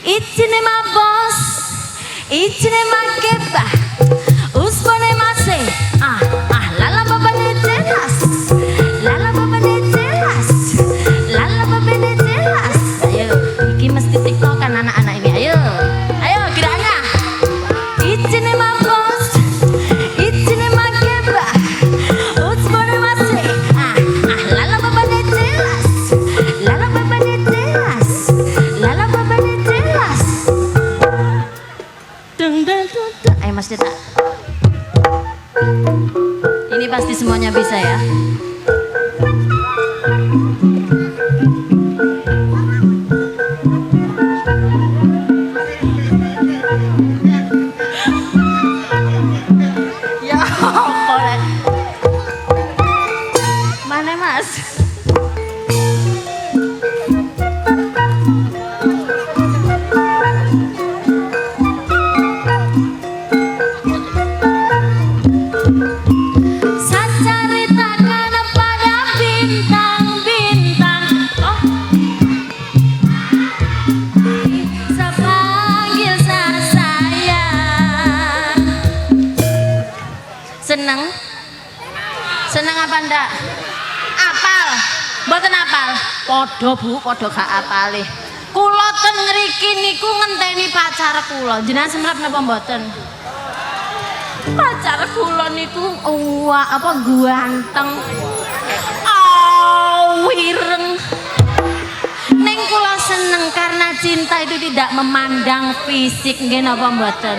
Ijine mabos, ijine makeba, uspone mase, lala babane jelas, lala babane jelas, lala babane jelas. Ayo, iki mesti tiktokan anak-anak ini, ayo, ayo geraknya. Ijine mabos, ijine makeba, uspone mase, lala babane jelas, lala babane jelas, lala babane jelas. Ayo Mas Deta. Ini pasti semuanya bisa ya. Ya boleh. Mana Mas? Seneng? Seneng apa ndak? Apal? Mboten apal? Podo Bu, podo gak apale. Kula ten ngriki niku ngenteni pacar kula. Jenengan semrep napa mboten? Pacar kula niku ganteng. Wireng. Ning kula seneng karena cinta itu tidak memandang fisik, nggih napa mboten?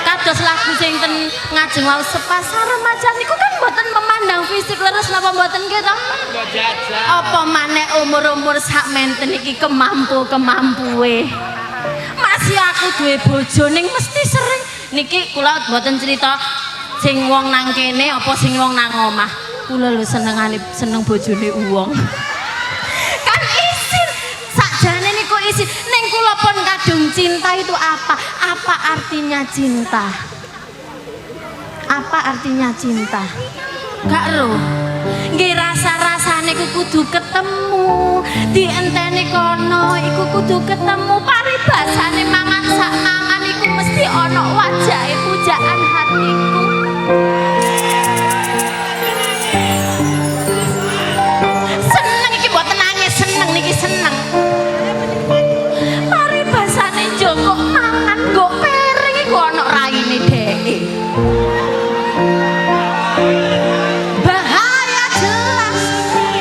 Kados lagu sing ten ngajeng wau sepasar remaja niku kan mboten memandang fisik leres napa mboten nggih to? Apa maneh umur-umur sak menten iki kemampuwe. Masih aku duwe bojo ning mesti sering niki kula mboten cerita sing wong nang kene apa sing wong nang omah. Kula lho seneng bojone wong. Kan isin sakjane niku isin ning kula pun kadung cinta itu apa? Apa artinya cinta? Apa artinya cinta? Gak ero. Nggih rasa-rasane iku kudu ketemu. Dienteni kono iku kudu ketemu. Paribasane mangan sak mangan iku mesti ana wajahe pujaan hatiku. Seneng iki mboten nangis, seneng niki seneng. Paribasane njoko mangan nggo piring iku ana raine dheke. Bahaya jelas.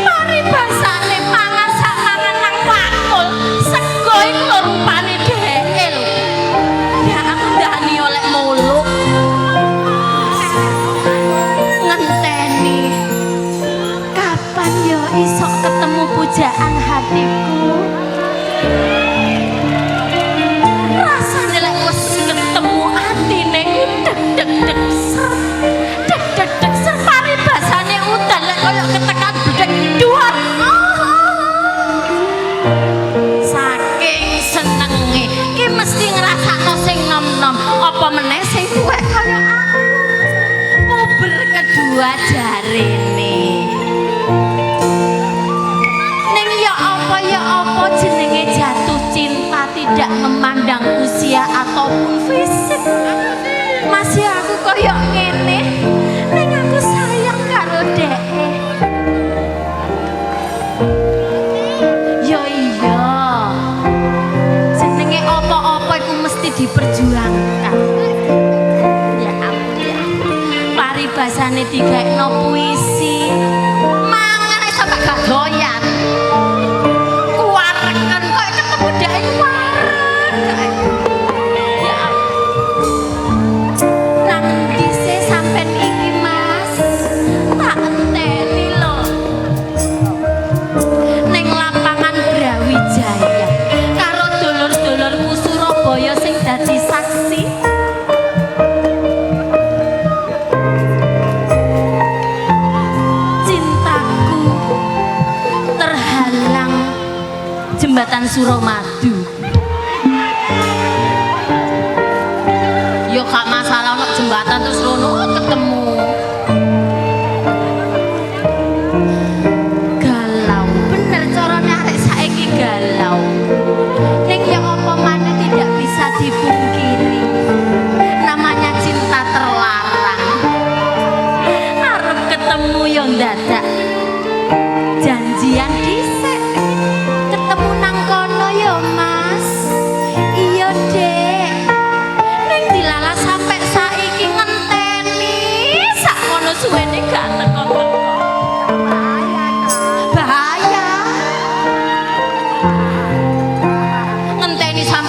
Paribasane mangan sak mangan nang wakul. Sego iku rupane dheke lho. Ya aku ndani oleh muluk. Ngenteni. Kapan yo iso ketemu pujaan hatiku? Rasane lek wis ketemu atine deg deg deg ser. Deg deg deg ser paribasane udan lek koyo ketekan bedek duar. Saking senenge ki mesti ngrasakno sing nom-nom apa meneh sing tuwek kaya aku. Puber kedua jarene. Ning ya apa jenenge jatuh cinta tidak memandang usia ataupun fisik. Masih aku koyo ngene. Ning aku sayang karo dhek. Yo iya. Jenenge apa-apa iku mesti diperjuangkan. Ya ampun ya. Paribasane digaekno puisi. Mangan iso gak doyan. Kuwareken koyo ketemu dhek kuwarek. Ya ampun. Nang dise sampean iki Mas. Tak enteni lho. Ning lapangan Brawijaya karo dulur-dulurku Surabaya sing dadi saksi. Cintaku terhalang jembatan Suramadu.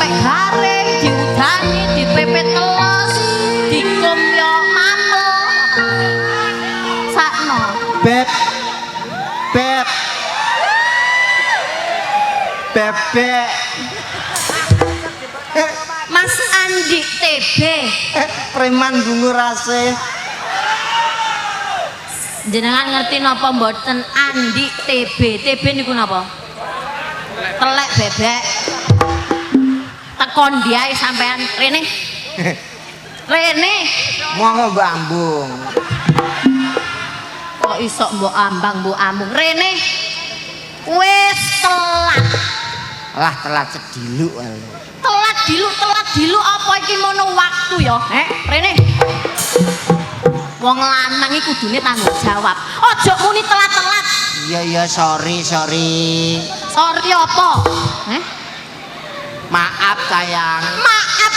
dipepek garing, diudani, dipepet teles, dikum yo mamel. Sakno. Beb. Bebek. Mas Andi TB. Preman bungu rase. Jenengan ngerti napa mboten Andi TB? TB niku napa? Telek bebek. Tekon diae sampean rene. Rene. Monggo Mbak Ambung. Kok iso mbok ambang mbok ambung. Rene. Wis telat. Lah telat sediluk lho. Telat dilu apa iki mono waktu ya? Rene. Wong lanang iki kudune tanggung jawab. Aja muni telat-telat. Iya sorry. Sorry apa? Maaf sayang. Maaf.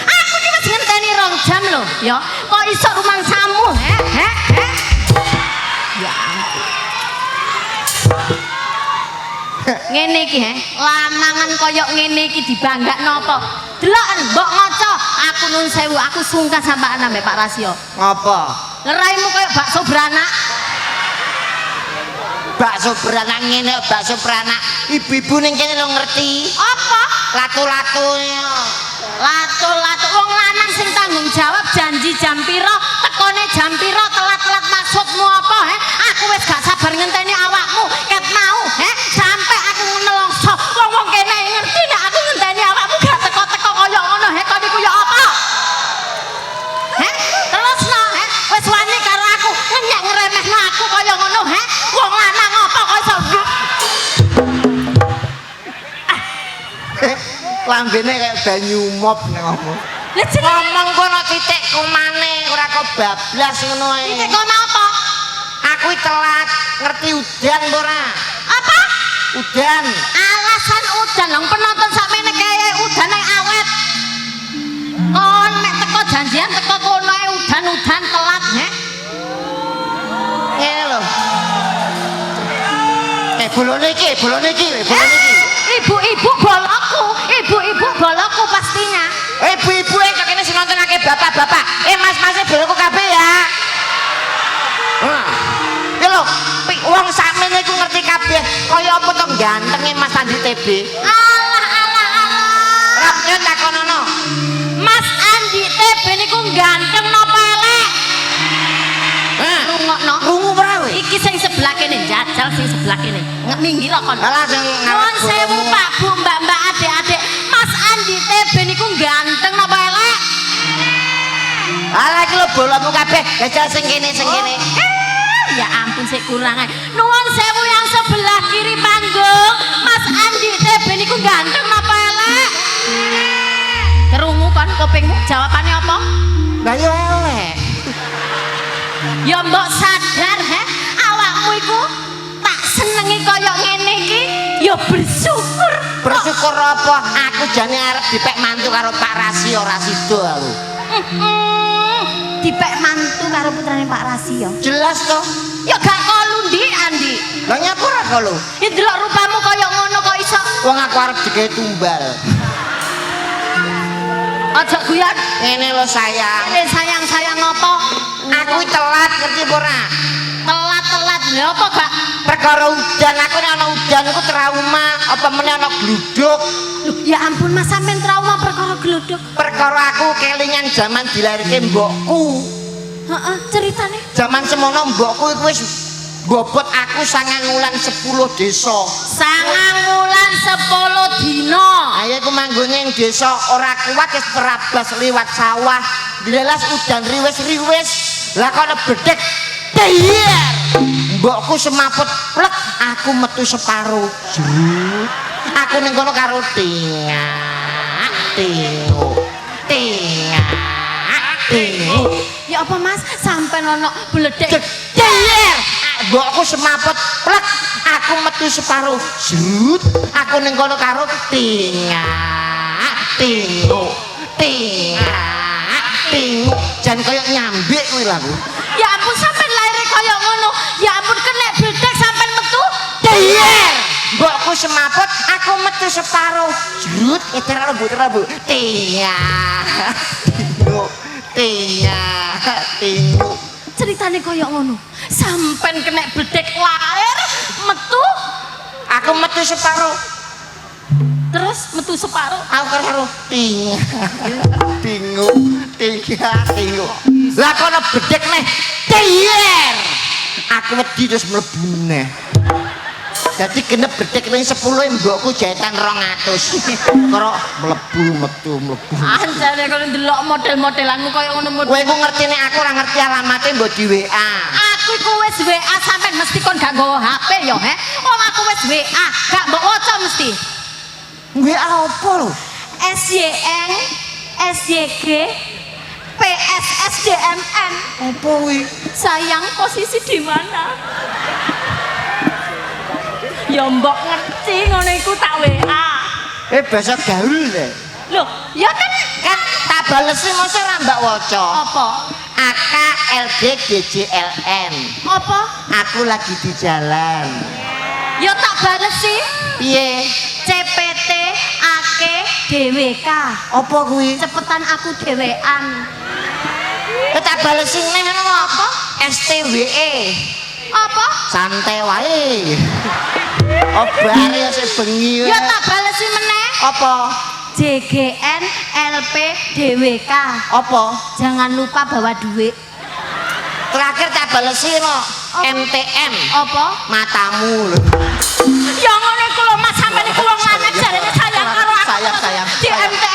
Aku iki wis ngenteni 2 jam lho, ya. Kok iso rumangsamu, Ya. Ngene iki, lanangan koyok ngene iki dibanggakno apa? Deloken mbok ngaca, aku nun sewu, aku sungkan sampean ambek Pak Rasio. Ngopo? Leraimu koyok bakso beranak. Bakso beranak ngene, bakso beranak. Ibu-ibu ning kene lo ngerti. Apa? Latu-latu. Latu-latu wong lanang sing tanggung jawab janji jam pira, tekone jam pira, telat-telat maksudmu apa, Aku wis gak sabar ngenteni awakmu ket mau, sampai aku nelongso. Wong-wong kene ngerti nek aku ngenteni awakmu gak teko-teko kaya ngono, kok niku ya apa? Terusno, wis wani karo aku ngenyek ngremehno aku kaya ngono, Wong lanang apa kok iso Lambene kayak banyu mop nek ngomong. Lah Ngomong kono titik komane ora kok bablas ngono ae. titik kono apa? Aku telat, ngerti udan apa ora? Apa? Udan. Alasan udan lang penonton sakmene kaya udan yang awet. Kon nek teko janjian teko kono ae udan-udan telat, Ngene lho. Bolone iki. Ibu-ibu bolokku pastinya. Ibu-ibu kok kene sing nontonake bapak-bapak. Mas-mase bolokku kabeh ya. Ya lho, wong sakmene iku ngerti kabeh kaya apa to gantenge Mas Andi TB. Alah. Rapnya takonono. Mas Andi TB niku ganteng napa elek? Rungokno. Rungu ora we? Iki sing sebelah kene jajal sing sebelah kene. Minggir kon. Alah sing Nuwun sewu Pak Bu, Mbak-mbak, adik-adik. Mas Andi TB niku ganteng napa elek? Alah iki lho bolonmu kabeh jajal sing kene. Ya ampun sik kurang ae. Nuwun sewu yang sebelah kiri panggung. Mas Andi TB niku ganteng napa elek? Kerungu kon kupingmu jawabane apa? Lah yo elek. Ya mbok sadar awakmu iku tak senengi kaya ngene iki ya bersyukur. Bersyukur apa? Aku jane arep dipek mantu karo Pak Rasio ora sida aku. Dipek mantu karo putrane Pak Rasio. Jelas to? Ya gak kolu ndi Andi. Lah nyapa ora kok lho? Ya delok rupamu kaya ngono kok iso. Wong aku arep digawe tumbal. Aja guyon. Ngene lho sayang. Ini sayang apa? Aku telat ngerti apa ora? Telat. Lha apa gak? Perkara udan aku nek ana udan aku trauma, apa meneh ana gluduk. Loh, ya ampun Mas sampean trauma perkara gluduk. Perkara aku kelingan zaman dilairke mbokku. Heeh, ceritane. Zaman semono mbokku iku wis bobot aku 9 wulan 10 desa. 9 wulan 10 dina. Ayo aku manggone ing desa ora kuat wis terabas liwat sawah. Dilelas udan riwis-riwis. Lah kono bedhek tiyer. Mbokku semaput plek aku metu separo. Jrut. Aku ning kono karo Ya apa Mas? Sampai ono bledek. Tiyer. Mbokku semaput plek aku metu separo. Jrut. Aku ning kono karo jan kaya nyambik kuwi lho. Ya ampun sampean laire kaya ngono. Ya ampun kena bledek sampean metu. Tiyer. Mbokku mbokku semaput, aku metu separo. Jrut, rambut. Tia. Tingu. Ceritane koyo ngono. Sampen kena bledek lair, metu. Aku metu separo. Terus metu separo. Aku karo tingu. Lah kono bedek neh tiyer. Aku wedi terus mlebu neh. Dadi genep bedek ning 10 mbokku jaetan 200. Karo mlebu. Anjane kono ndelok model-modelanmu koyo ngono model. Kowe ku ngerti nek aku ora ngerti alamate mbok di WA. Aku iku wis WA sampean mesti kon gak nggawa HP ya, he. Wong aku wis WA, gak mbok waca mesti. WA opo lho? SYN, SYG, PSSDMN. Opo kuwi? Sayang posisi di mana? Ya mbok ngerti ngono iku tak WA. Basa gaul deh. Loh, ya kan Tak balesi masa ora mbak waca. apa? AKLGGJLN. Apa? Aku lagi di jalan. Ya tak balesi. Piye? CPT AK DWK. Apa kuwi? Cepetan aku dhewean. Tak balesi neh ngono apa? STWE. Apa? Santai wae. Obare sik bengi. Ya tak balesi meneh. Apa? JGN LP DWK. Apa? Jangan lupa bawa duit. Terakhir tak balesi no. MTM. Apa? Matamu lho. Ya ngono iku lho Mas, sampeyan iku wong lanang jarene sayang karo aku. Sayang. Di MTM.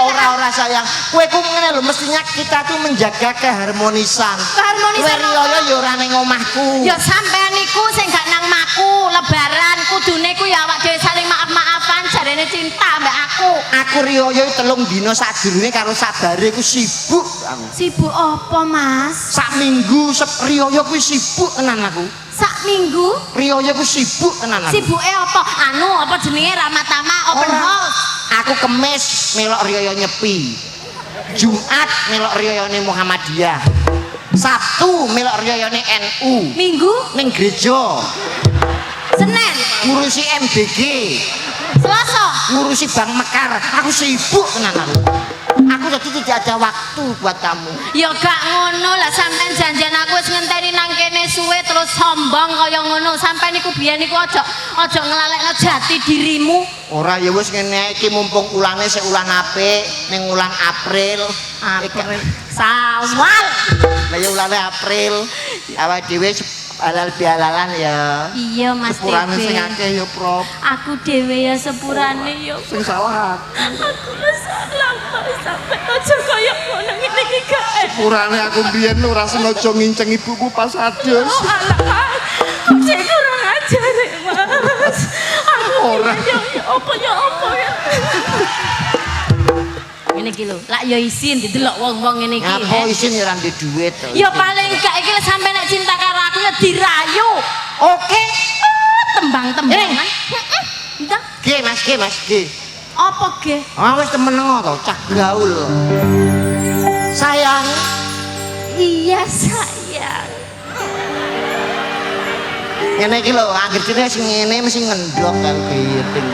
Ora sayang. Kowe ku ngene lho, mestinya kita tuh menjaga keharmonisan. Keharmonisan Kowe riyo ya ora ning omahku. Ya sampean iku sing gak nang maku, lebaran kudune ku ya awak dhewe saling maaf-maafan jarene cinta mbak aku. Aku riyo 3 dina sadurunge karo sabare ku sibuk aku. Sibuk apa, Mas? Sak minggu riyo kuwi sibuk tenan aku. Sak minggu Riyo ku sibuk tenan aku. sibuke apa? Apa jenenge Ramatama open Ora. house. Aku Kemis melok riyo nyepi. Jumat melok riyane Muhammadiyah. Sabtu melok riyane NU. Minggu Ning gereja. Senin Ngurusi MBG. Selasa Ngurusi Bank Mekar. Aku sibuk tenan aku. Aku jadi tidak ada waktu buat kamu. ya gak ngono lah, sampean janjian aku wis ngenteni nang kene suwe terus sombong kaya ngono. Sampean iku biyen iku aja ngelalekno jati dirimu. Ora ya wis ngene iki mumpung ulane sik ulan apik ning ulan April. Sawal. Lah ya ulane April. Awake dhewe halal bihalalan ya. Iya Mas Sepurane sing Tebe. akeh ya, Prof. Aku dhewe ya sepurane ya. Sing salah Aku wis salah Mas, sampe aja kaya ngono ngene iki gak enak. Sepurane aku biyen ora sengaja nginceng ibuku pas adus. Oh alah. Kok sik kurang ajar Mas. Aku Ora. ya apa. Ngene iki lho, lak ya isin didelok wong-wong ngene iki. Apa isin ya ora ndek dhuwit to. Ya paling gak iki lek sampe nek cinta karo aku ya dirayu. Oke. Tembang-tembangan. Heeh. Entah Mas, G. apa ge? Ah wis temen to, cah gaul. Sayang, Iya sayang. ngene iki lho, anggere dene sing ngene mesti ngendhok karo giting.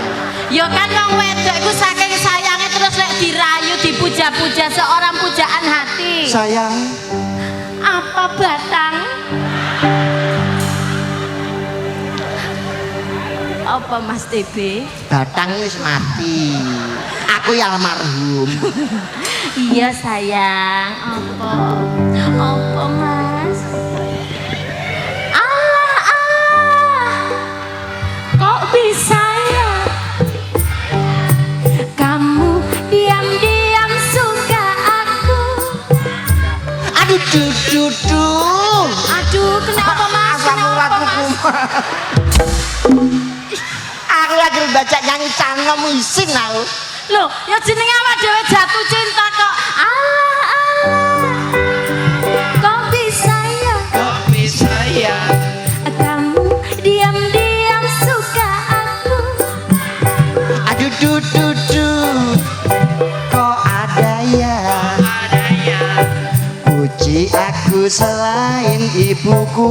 Ya kan wong wedok iku saking sayange terus lek dirayu dipuja-puja seorang pujaan hati. Sayang, Apa batang? Apa Mas TB? batang wis mati. Aku ya almarhum. Iya sayang. Apa Mas? Allah. Kok bisa ya? Kamu diam-diam suka aku. Aduh, duh. Aduh, kenapa Mas? Asam Kenapa uratku Mas? kumat. Aku lagi baca nyanyi canom isin aku. Loh, ya jenenge awak dhewe jatuh cinta kok. Allah. Kok bisa ya? Kamu diam-diam suka aku. Aduh, duh. Kok ada ya? Puji aku selain ibuku.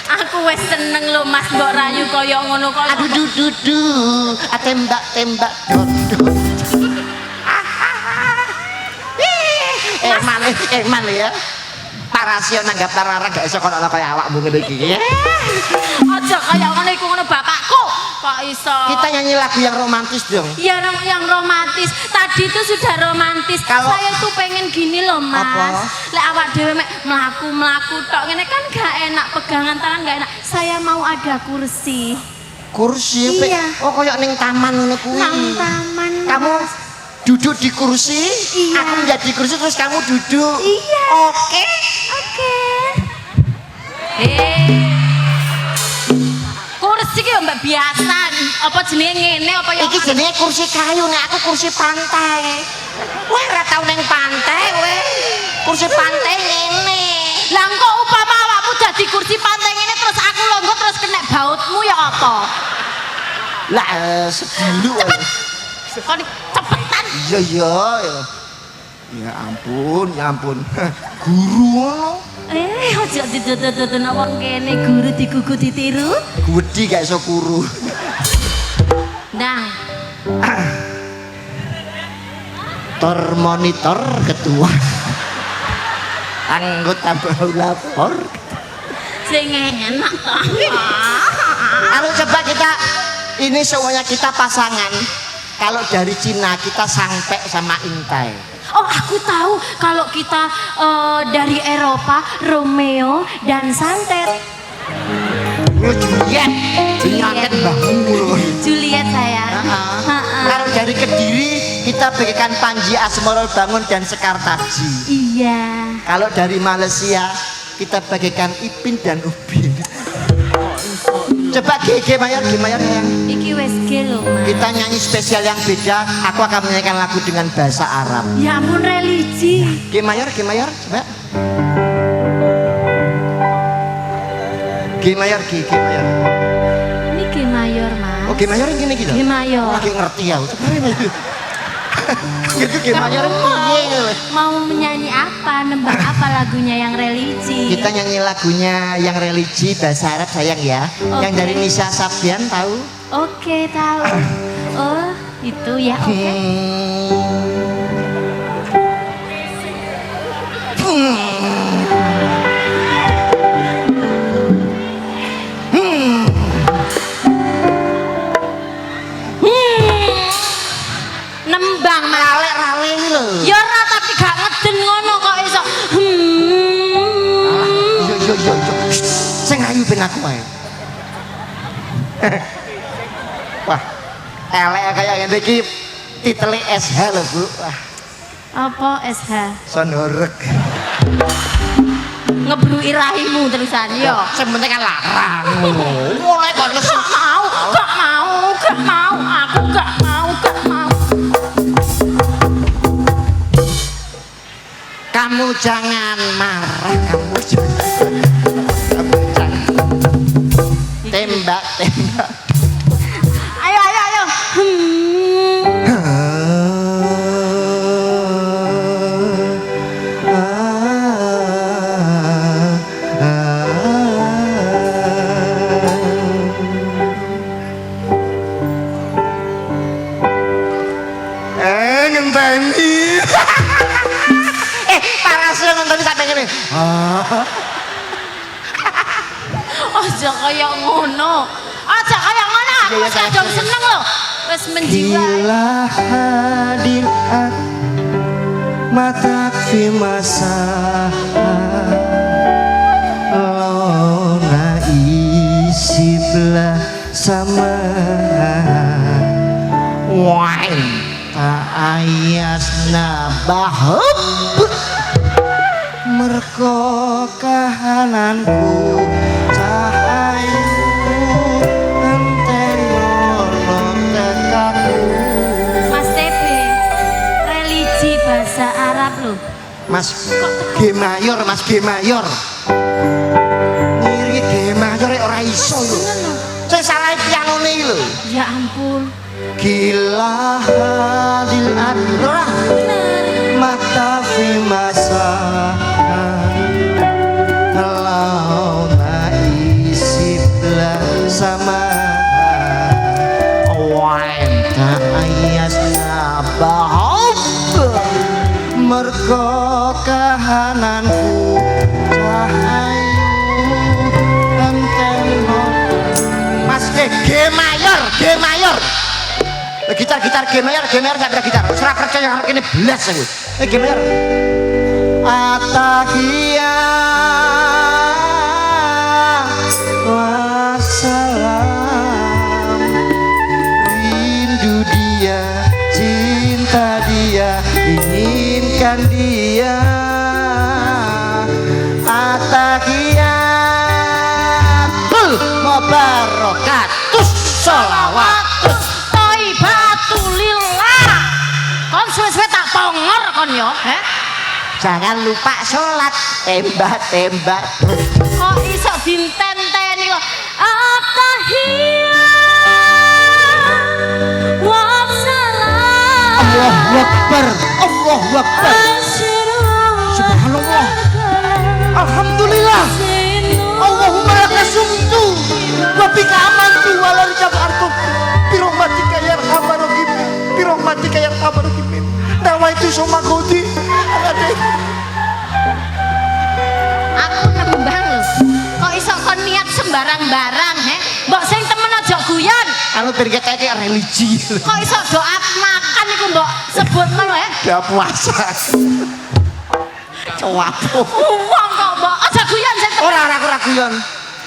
Aku wis seneng lho Mas mbok rayu kaya ngono kok. Aduh dudu, tembak dodot. Eman ya. Pak Rasio nanggap tarara gak iso kono kaya awakmu ngene iki. Aja kaya ngono iku ngono bapakku. Kok iso? Kita nyanyi lagu yang romantis dong. Ya yang romantis. Tadi itu sudah romantis. Kalau- saya tuh pengen gini loh Mas. Apa? Lek awak dhewe mek mlaku-mlaku tok ngene kan gak enak, pegangan tangan gak enak. Saya mau ada kursi. Kursi Iya. Oh koyo ning taman ngono kuwi. Nang taman. Kamu duduk di kursi, Iya. aku menjadi kursi terus kamu duduk. Iya. Oke. Oke. Kursi ki mbak biasa. Apa jenenge ngene apa ya? Iki jenenge kursi kayu, nek aku kursi pantai. Kowe ora tau ning pantai kowe. Kursi pantai ngene. Lah kok upama awakmu dadi kursi pantai ngene terus aku longgo terus kena bautmu ya apa? Lah sedulu. Kon cepetan. Iya. Ya ampun. Guru ngono. Ojo didodot-dodot wong kene guru digugu ditiru. Wedi gak iso kuru. Ndang. Monitor ketua. Anggota lapor. Sing enak to. Kalau coba kita ini semuanya kita pasangan. Kalau dari Cina kita sampai sama Intai. Oh, aku tahu kalau kita dari Eropa Romeo dan Santet. Juliet, Juliet bahu. Juliet sayang. Kalau dari Kediri kita bagikan Panji Asmoro Bangun dan Sekar Tarji. Iya. Kalau dari Malaysia kita bagikan Ipin dan Upin. Coba G mayor yang Iki wes G lho, Mas. kita nyanyi spesial yang beda. Aku akan menyanyikan lagu dengan bahasa Arab. Ya ampun religi. G mayor coba. G mayor. Ini G mayor, Mas. Oh G mayor yang gini gitu. G mayor. Lagi ngerti ya. Gitu G mayor piye? Mau menyanyi apa? Nembang apa lagunya yang religi? Kita nyanyi lagunya yang religi bahasa Arab sayang ya. Oke. Yang dari Nisa Sabian tahu? Oke, tahu. Oh, itu ya. Oke. Nembang Mas. Rale ini loh. Ya ora tapi gak ngeden ngono kok iso. Yo. Sing ayu ben aku ae. Wah. Elek kayak ngene iki titele SH lho, Bu. Wah, Apa SH? sonorek. Ngebluki rahimu terusan yo. Sing penting kan larang ngono. Mulai kok nesu. Gak mau, aku gak mau. Kamu jangan marah, kamu jangan. Tembak. Ayo. Ngenteni. Parasnya nonton sampai ngene. Aja kaya ngono. Aku Iya, wis kadung seneng lho. Wis menjiwai. Gila hadir mata fi masa lona isi belah sama wine tak ayasna bahub merko kahananku cahayu enten ono tekaku. Mas TP. Religi bahasa Arab lho. Mas G mayor, Mas G mayor. Ngiri G mayor ora iso lho. Sing salah pianone iki lho. Ya ampun. Gila hadil adra Bener. mata fi masa Mergo kahananku cahayu enteno. Mas G mayor gitar G mayor sampai gitar serah percaya karo kene belas aku G mayor Atahia wassalam rindu dia cinta dia inginkan dia Atahiyatul mubarakatus sholawat Thaibatulillah. Kon suwe-suwe tak pongor kon yo, jangan lupa sholat tembak kok iso dintenteni kok Attahiyat wassalam Allahu Akbar Subhanallah Alhamdulillah Allahumma laka sumtu wa bika amantu wa la jabartu birahmatika ya arhamar rahimin birahmatika ya arhamar rahimin nawaitu summa qudi aku nembang lho kok iso kon niat sembarang-barang mbok sing temen aja guyon anu berkete religi kok iso doa makan iku mbok sebut ngono ya puasa cowapo wong kok mbok aja guyon sing ora guyon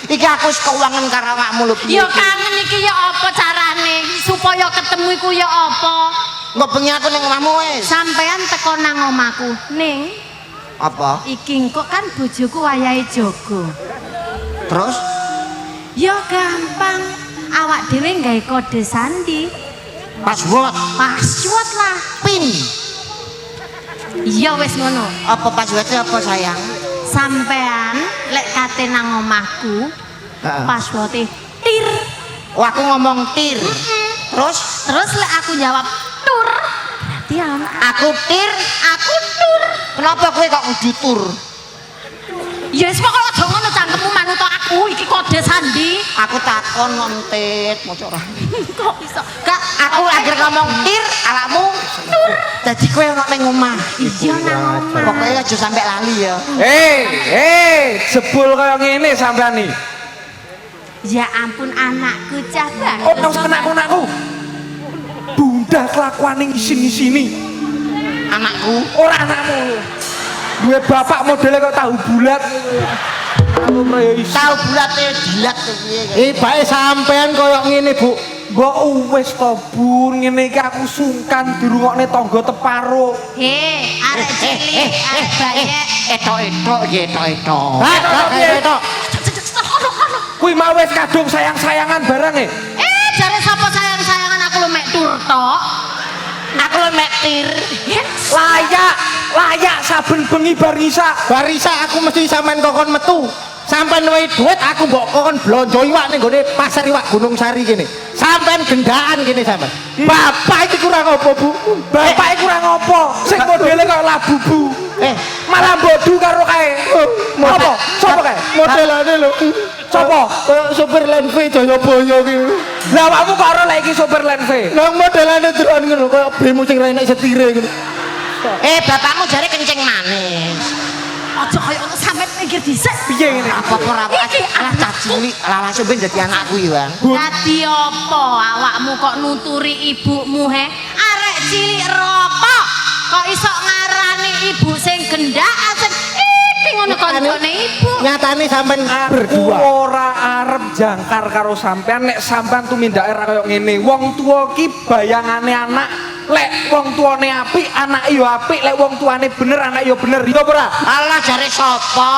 iki aku wis keuangan karo awakmu lho piye ya kangen iki ya apa carane supaya ketemu iku ya apa engko bengi aku ning omahmu wis sampean teko nang omahku ning apa iki kok kan bojoku wayahe jaga terus ya gampang awak dhewe gawe kode sandi password lah pin iya wis ngono apa passwordnya apa sayang sampean lek kate nang omahku passworde tir oh aku ngomong tir terus lek aku jawab tur berarti aku tir aku tur kenapa kowe kok kudu tur ya wis pokoke aja ngono cangkemmu manut aku iki kode sandi aku takon nontet moco ora kok iso kak aku agar ngomong tir awakmu tur dadi kowe ono ning omah iya nang omah pokoke aja sampe lali ya jebul kaya ngene sampean iki. ya ampun anakku cah banget Oh, anakku. Bunda kelakuane ngisini-sini. anakku Ora anakmu. Duwe bapak modele kok tahu bulat. Aku kaya isi. tahu bulate dilat to piye Bae sampean kaya ngene, Bu. Mbok wis to, Bu. Ngene iki aku sungkan dirungokne tangga teparo. arek cilik arek bayek etok-etok ya etok-etok Etok. Kuwi mau wis kadung sayang-sayangan barang e. jare sapa sayang-sayangan aku lu mek tur tok aku lu mek tir Layak saben bengi bar isa aku mesti sampean kokon metu. Sampean duwe duit aku mbok kokon blonjo iwak ning gone pasar iwak Gunung Sari kene. Sampean gendaan kene sampean. Bapak iki kurang apa, Bu? Bapak iki kurang apa? Sing modele kaya labubu. Malah bodu karo kae. Apa? Sopo kae? Modelane lho. Sopo? Kaya sopir Land V Jayabaya ki. Lah awakmu kok ora lek iki sopir Land V? Lah modelane delon ngono kaya bemu sing ra enek setire ngono. bapakmu jare kencing manis aja kaya ngono sampe mikir dhisik Piye ngene? apa-apa ora alah cacili alah langsung ben dadi anakku ya Bang dadi apa awakmu kok nuturi ibumu arek cilik ropo kok iso ngarani ibu sing gendaan sing iki ngono koncone ibu Nyatane sampean berdua ora arep jangkar karo sampean nek sampean tumindake ra kaya ngene. Wong tuwa ki bayangane anak lek wong tuane apik anak yo apik lek wong tuane bener anak yo bener. Iya ora? alah jare sapa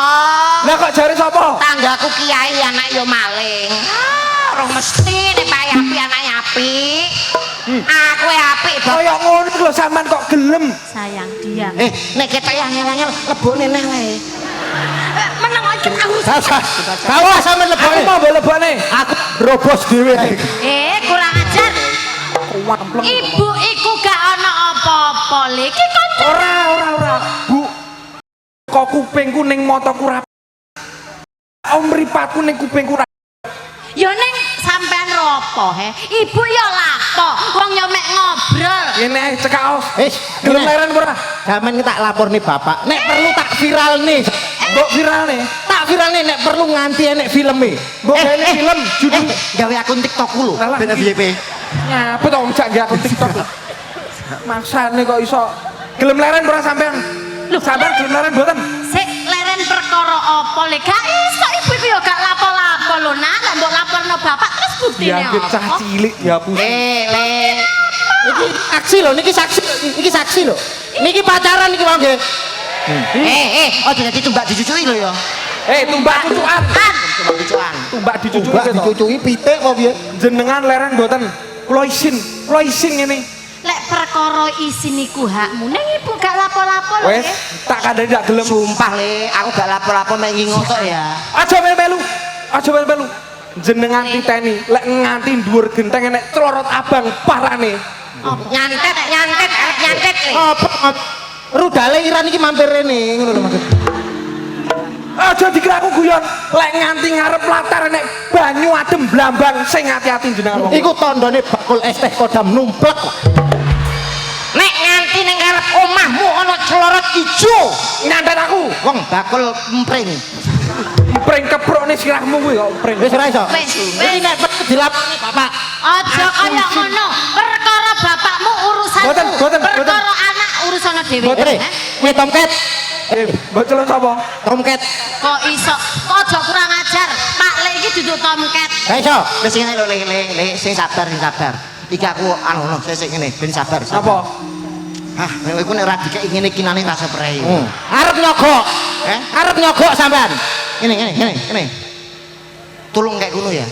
Lah kok jare sapa? tanggaku kiai anak yo maling ora mesti nek bae apik anake apik aku apik Kaya ngono lho sampean kok gelem. sayang diam nek ketok angel-angel lebone neh wae meneng aja aku Kau sampean lebone. Aku mau lebone. Aku robos dhewe. kurang ajar ibu iku gak ana apa-apa iki kan Ora. Bu. Kok kupingku ning mataku ra. Mripatku ning kupingku ra. ya ning sampean ropo apa he? Ibu ya lapo, wong ya mek ngobrol. Ini ae cekak oh. Gelem Gelem leren ora? Zaman tak lapor nih bapak. Nek perlu tak viral nih. Mbok viral nih. Tak viral nih nek perlu nganti enek filme. Mbok gawe film judul gawe akun TikTokku lho Alah. ben FYP. ngapa to jak nggak akun TikTok. Maksane kok iso gelem leren ora sampean? Lho, sampean gelem leren mboten? Sik leren perkara apa le? Gak iso ibu iku ya gak lapo-lapo lho, Nak. Nek mbok laporno bapak terus buktine Ya apa? cah cilik ya pusing. Le. Niki saksi lho, niki saksi. Niki saksi lho. Niki pacaran niki wong nggih. Ojo dadi tumbak dicucuki lho ya. Tumbak cucukan. Tumbak dicucukan. Tumbak dicucuki Mbak to. dicucuki pitik kok piye? Jenengan leren mboten? Kula isin ngene. Lek perkara isin iku hakmu, ning ibu gak lapo-lapo lho. Wes, tak kandhani ndak gelem. Sumpah le, aku gak lapor-lapor mek ngingo tok ya. Aja melu-melu. Aja melu-melu. Jenengan titeni lek nganti dhuwur genteng enek clorot abang parane. Nyantet, arep nyantet le. Apa? Rudale Iran iki mampir rene ngono lho maksud. Aja dikira aku guyon. Lek nganti ngarep latar enek banyu adem blambang sing hati-hati jenengan wong. Iku tandane bakul es teh kodam numplek. Nek nganti ning ngarep omahmu ana celorot ijo. Nyantet aku. Wong bakul empring. Pring keprokne sirahmu kuwi kok pring. Wis ora iso. Wis, Iki nek dilaponi bapak. Aja kaya ngono. Perkara bapakmu urusanku. Boten. Perkara anak urusane dhewe. Ini, kuwi tomket. Mbok celon sapa? Tomket. Kok iso? Kok aja kurang ajar. Pak Le iki duduk tomket. Gak iso. Wis ngene lho le, sing sabar. Iki aku anu sik ngene, ben sabar. Apa? Hah, nek iku nek ora dikek ngene kinane rasa prei. Arep nyogok. Eh? Arep nyogok sampean. Ngene. Tulung kayak ngono ya.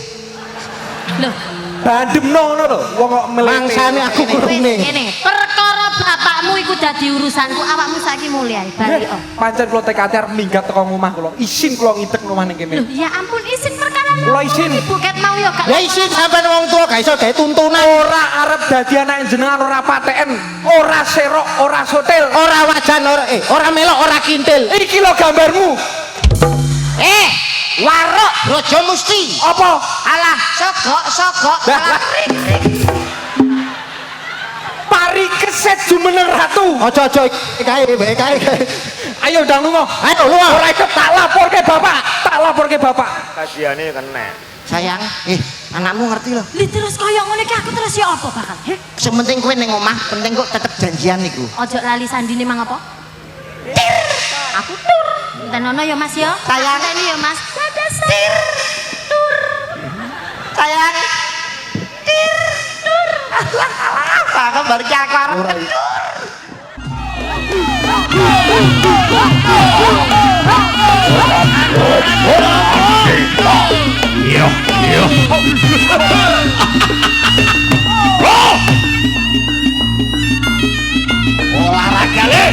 Loh, Bandemno ngono lho. Wong kok melete. Mangsane aku wis kurune. ngene. Perkara bapakmu iku dadi urusanku, awakmu saiki mulai bali. Pancen kula tekati arep minggat teko omah kula. Isin kula ngitek omah ning kene. Loh, ya ampun isin perkara Kula isin. Ibu ket mau ya gak. Ya isin sampean wong tua gak iso gawe tuntunan. Ora arep dadi anak jenengan ora paten, ora serok, ora sotil. Ora wajan ora melok ora kintil. Iki lho gambarmu. Warok Raja Musti. Apa? Alah, sogok. Alah. Pari keset jumeneng ratu. Aja kae. Ayo ndang lunga. Ayo lunga. Ora ikut tak laporke bapak. Kasiane kena. Sayang, anakmu ngerti loh. Li terus kaya ngono iki aku terus ya apa bakal? Sementing kowe ning omah, penting kok tetep janjian niku. Ojo lali sandine mang apa? Aku tur. Tenono ya Mas ya. Sayang. Ini ya Mas. Dadah tir. Tur. Sayang. Tur. Apa kabar ki aku arep kedur. Olahraga le.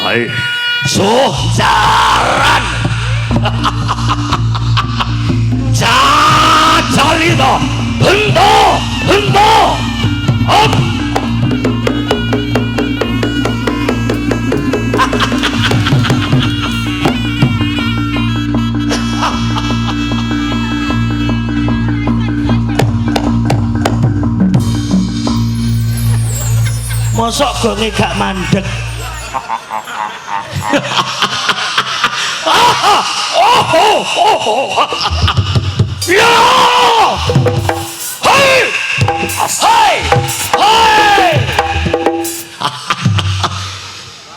Hai, jaran. 자리다 흔도 업 mosok gonge gak mandek ya hai hai hai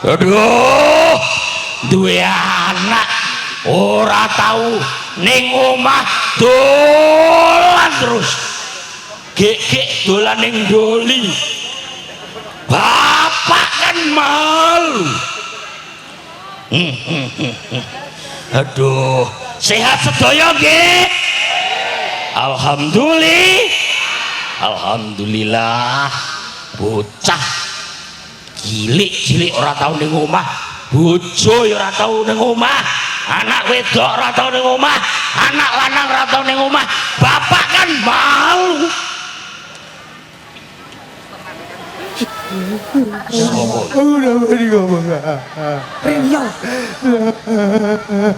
aduh duwe anak ora tahu ning omah dolan terus gek dolan ning doli bapak kan malu Aduh, sehat sedaya nggih. Alhamdulillah. Bocah cilik ora tau ning omah, bojo ya ora tau ning omah, anak wedok ora tau ning omah, anak lanang ora tau ning omah. Bapak kan malu. Sopo? Rio.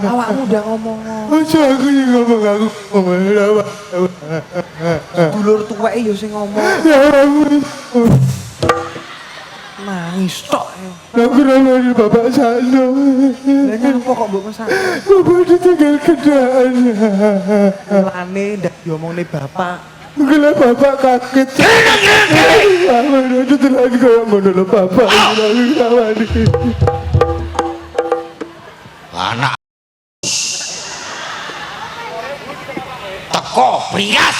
Awakmu udah ngomong. Ojo aku sing ngomong Dulur tuweke ya sing ngomong. Nangis tok. Aku rawani bapak sana. Lah nyapa kok mbok pesan? Bapak ditinggal kendaan. Lane ndak diomongne bapak. Mungkin bapak kaget. Aku itu terlalu kayak ngono lho bapak. Anak teko bringas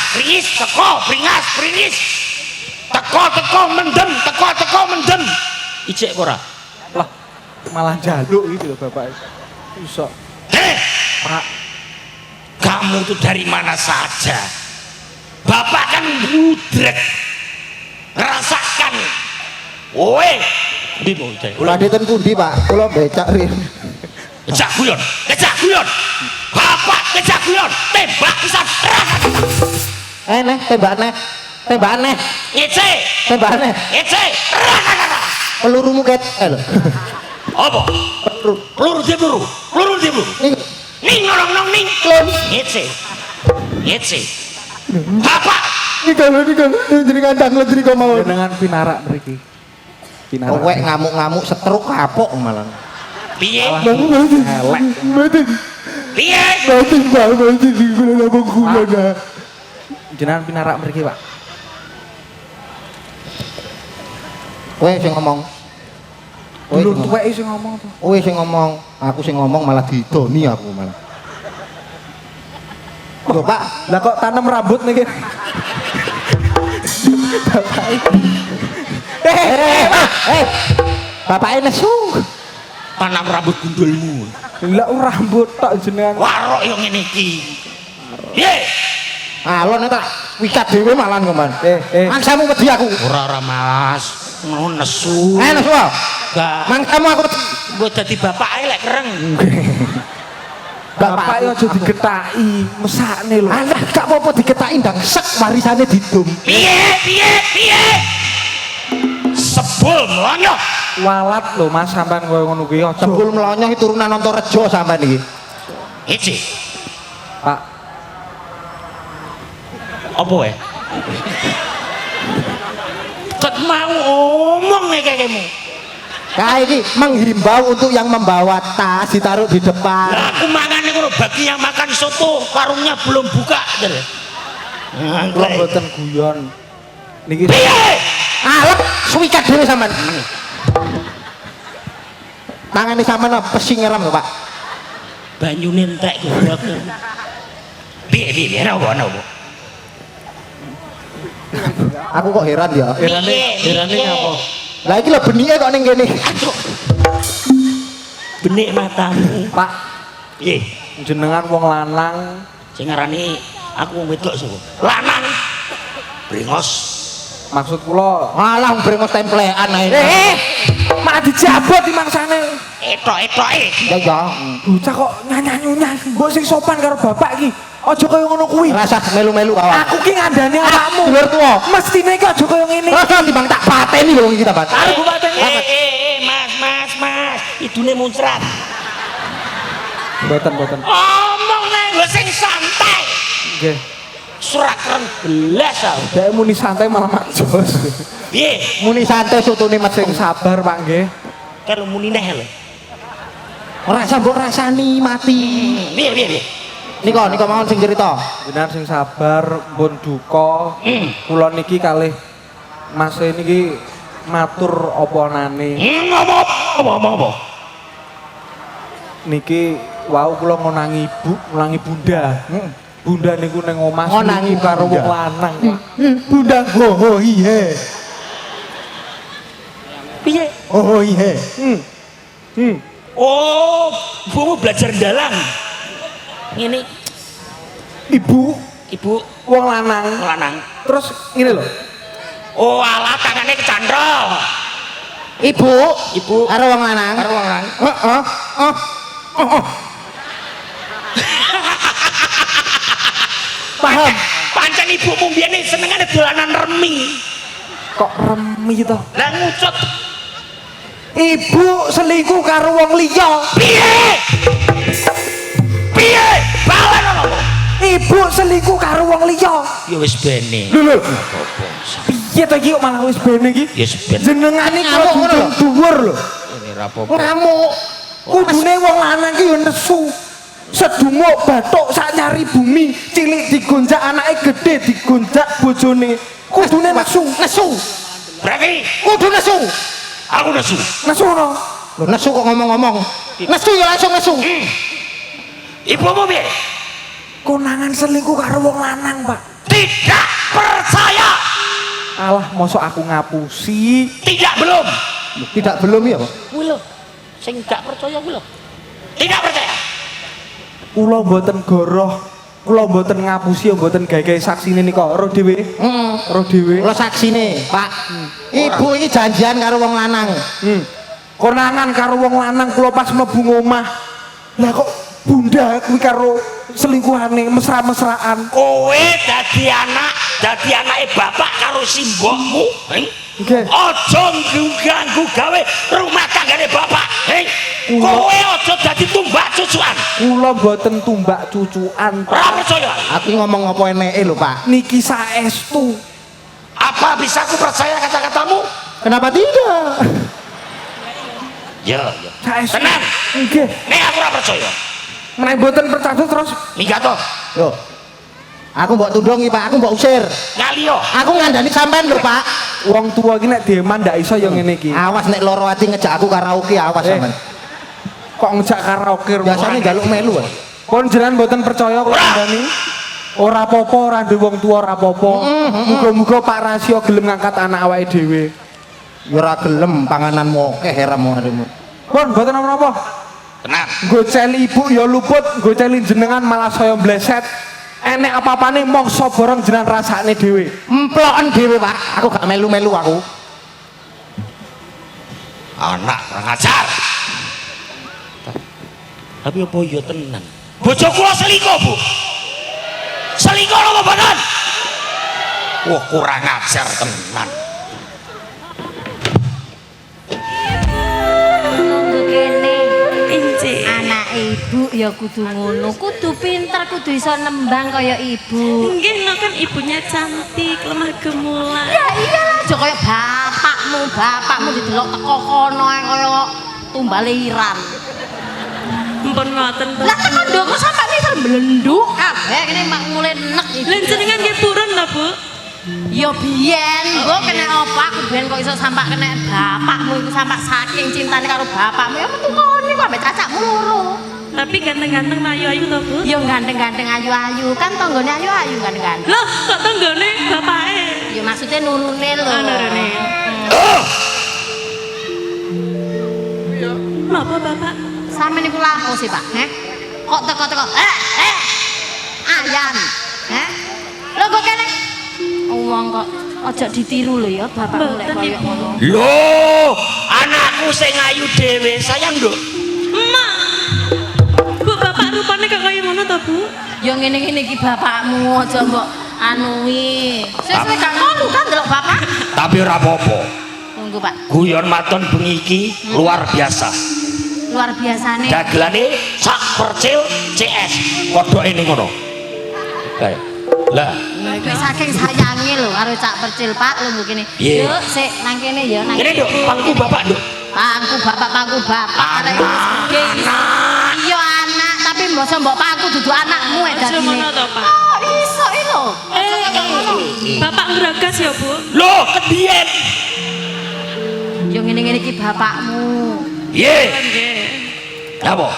teko mendem ijek ora Lah malah jaluk gitu loh bapak. Iso. Pak, kamu tuh dari mana saja? Bapak kan budrek rasakan. Woi, ndi mau ijek? Ladeten pundi Pak? Kula becak rin. Kecak guyon. Bapak kecak guyon, tembak pisan. Tembak neh. Ece. Pelurumu ket. Lho. Apa? Peluru dia peluru. Ning ngorong ning klon. Ece. Bapak. Ini kalau jadi kandang ledri kau mau. Dengan pinarak mriki. Kowe ngamuk-ngamuk setruk kapok malah. Piye? Elek. Piye? Jenengan pinarak mriki, Pak. Kowe sing ngomong. Dulur tuweke sing ngomong to. Kowe sing ngomong, aku sing ngomong malah didoni aku malah. Lho Pak, Lah kok tanam rambut niki? Bapake nesu. Tanam rambut gundulmu. Lah rambut tok jenengan. Warok yo ngene iki. Piye? Alon eta wikat dhewe malah ngoman. Mangsamu wedi aku. Ora Mas. Ngono nesu. Nesu. Enggak. Mangsamu aku Mbok dadi bapak ae lek kereng. Bapak yo aja digetaki, mesakne lho. Alah gak apa-apa diketaki ndang sek warisane didum. Piye? Sebul melonyo. Walat lho Mas sampean koyo ngono kuwi aja. Jebul melonyoh turunan Antareja sampean iki. Ece. Pak, Apa wae? Ket mau omong nek kakekmu. Kayak ini menghimbau untuk yang membawa tas ditaruh di depan. Lah aku makan ngono bagi yang makan soto warungnya belum buka. kula mboten guyon. Niki Piye? Alek suwikat dhewe sampean. Tangane sampean pesi ngeram lho, Pak. Banyune entek goblok. Piye apa? Aku kok heran ya. herane apa? Lah iki lho benike kok ning kene. Aduh. Benik matamu. Pak, Piye? jenengan wong lanang Sing ngarani aku wong wedok sapa? Lanang. Brengos. maksud kula Malah brengos templekan ae. malah dijabot di mangsane. Etok-etoke. Ya. Bocah kok nyanyunyah. Mbok sing sopan karo bapak iki. Aja kaya ngono kuwi. Rasa melu-melu awak. Aku ki ngandani awakmu. Dulur tuwa. Mestine ki aja kaya ngene. Rasa timbang tak pateni lho iki ta, Pak. Arep pateni. Mas. Idune muncrat. Mboten. Omong nek sing santai. Nggih. Surak keren belas aku. Dek muni santai malah makjos. Piye? Muni santai sotone Sing meting. sabar Pak nggih. Kalau muni neh lho. Ora mbok rasani mati. Piye? Nika mawon sing cerita. Jenengan sing sabar, pun duka. Kula niki kalih Mas niki matur apa nane. Apa? Niki wau kula ngonangi ibu, ngonangi bunda. Bunda niku ning omah Ngonangi niku karo bunda. wong lanang. Bunda oh iya. Piye? Oh iya. Oh, ibumu belajar dalang. Ini Ibu, ibu wong lanang. lanang. Terus ini loh. Oh, alat tangannya kecandol. Ibu, Ibu karo wong lanang. karo wong lanang. Heeh. Paham? Pancen ibumu biyen senengane dolanan remi. Kok remi to? Lah ngucut. Ibu selingkuh karo wong liya. Piye? Piye? Balen ono. Ibu selingkuh karo wong liya. Ya wis bene. Lho. Piye to iki kok malah wis bene iki? Ya wis ben. Jenengane Ngamuk kok ngono lho. dhuwur lho. Ini rapopo. Ngamuk. Kudune wong lanang ki yo nesu. Sedumuk bathuk sak nyari bumi, cilik digonjak anake gede digonjak bojone. Kudune nesu. Nesu. Berarti Kudu nesu. aku nesu. Nesu no. Lho nesu kok ngomong-ngomong. Nesu ya langsung nesu. Ibumu piye? Konangan selingkuh karo wong lanang, Pak. Tidak percaya. Alah, mosok aku ngapusi. Tidak belum. Tidak belum ya, Pak? Kuwi lho. Sing gak percaya kuwi lho. Tidak percaya. Kula mboten goroh. Kula mboten ngapusi, mboten gawe saksine nika. Roh dhewe. Heeh. Roh dhewe. Lo saksine, Pak. Ibu ini janjian karo wong lanang. Konangan karo wong lanang kula pas mlebu omah. Lah kok bunda kuwi karo selingkuhane mesra-mesraan. Kowe dadi anake bapak karo simbokmu, Nggih. Aja ganggu gawe rumah tanggane bapak, Kowe aja dadi tumbak cucukan. Kula mboten tumbak cucukan, Ora Pak. percaya. Aku ngomong apa eneke lho, Pak. Niki saestu. Apa bisa aku percaya kata-katamu? Kenapa tidak? Ya, ya. Saestu. Tenang. Nggih. Nek aku ora percaya. Menawi mboten percaya terus Minggat to. Loh. Aku mbok tundungi, Pak. Aku mbok usir. Ngalio. Aku ngandani sampean lho, Pak. wong tua iki nek dieman ndak iso ya ngene iki. Awas nek loro ati ngejak aku karaoke, awas sampean. Kok ngejak karaoke Biasane njaluk melu. Pun jenengan mboten percaya kok ngandani. Ora apa-apa, ora duwe wong tua ora apa-apa. Muga-muga Pak Rasio gelem ngangkat anak awake dhewe. Ya ora gelem pangananmu akeh heramu ademu. Pun mboten napa-napa. Tenang. Goceli ibu ya luput, goceli jenengan malah saya mbleset. Enek apa-apane mongso borong jenengan rasane dhewe. Emploken dhewe, Pak. Aku gak melu-melu aku. Anak kurang ajar. Tapi apa ya tenan? Bojo kula selingkuh, Bu. Selingkuh lho mboten? Wah, kurang ajar tenan. Nunggu kene. Anak ibu ya kudu ngono, kudu pinter, kudu iso nembang kaya ibu. Nggih, no kan ibunya cantik, lemah gemulai. Ya iyalah, aja kaya bapakmu didelok teko kono ae kaya tumbale iran. Mpun ngoten, Bu. Lah tekan ndoko sampe misal blenduk kabeh kene mak mulai nek iki. Lan jenengan nggih purun lho, Bu. Ya biyen, mbok kena apa aku biyen kok iso sampak kena bapakmu iku sampak saking cintane karo bapakmu ya metu kene kok ambek cacakmu loro. Tapi ganteng-ganteng ayu-ayu lho, Bu. Ya ganteng-ganteng ayu-ayu, kan tanggane ayu-ayu ganteng-ganteng. Loh, kok tanggane bapake? Ya maksudnya nurune lho. Nurune. Napa, Bapak? Sampe niku lapo sih, Pak? Kok teko-teko? Ayan. Lho kok kene? Wong kok aja ditiru lho ya bapakmu lek Mboten, koyo Ibu. ngono. Loh, anakku sing ayu dhewe, sayang, Nduk. Emak. Bu, Bapak rupane kok kaya ngono to, Bu? Ya ngene-ngene iki bapakmu aja mbok anui. Sesuk gak ngono kan delok bapak. Tapi ora apa-apa. Tunggu, Pak. Guyon maton bengi iki luar biasa. Luar biasane. Dagelane sak percil CS. Kodoke ning ngono. Lah, Kuwi saking sayange lho karo cak percil, Pak, lho begini. Iya. Yuk, sik nang kene ya, nang ini Nduk, pangku bapak, Nduk. Pangku bapak. Arek wis gede. Iya anak, tapi mbok mbok pangku dudu anakmu Aja dadine. ngono to, Pak. Oh, iso iki lho. Bapak ngragas ya, Bu? Loh, kedien. Yo ngene-ngene iki bapakmu. Piye? Nggih. Napa?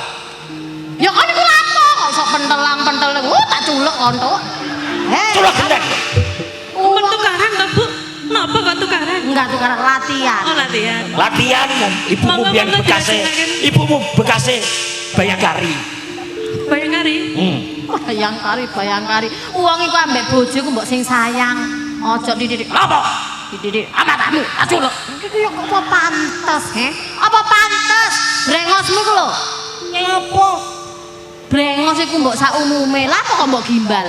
Ya kan iku lapo kok iso pentelang-pentel. Tak culuk kontok. Culuk gendeng. Mpun tukaran to, Bu? Napa kok tukaran? enggak tukaran latihan. Oh latihan. Latihan kan ibumu Monggo, biyen monggo, bekase. dilaksanakan. Ibumu bekase Bayangkari. Bayangkari. Bayangkari. Wong iku ambek bojoku mbok sing sayang. Ojo dididik. Apa? Dididik amatamu. Aduh lho. Iki yo kok pantes, he? Apa pantes? Brengosmu iku lho. Apa? Brengos iku mbok sak umume. Lah kok mbok gimbal?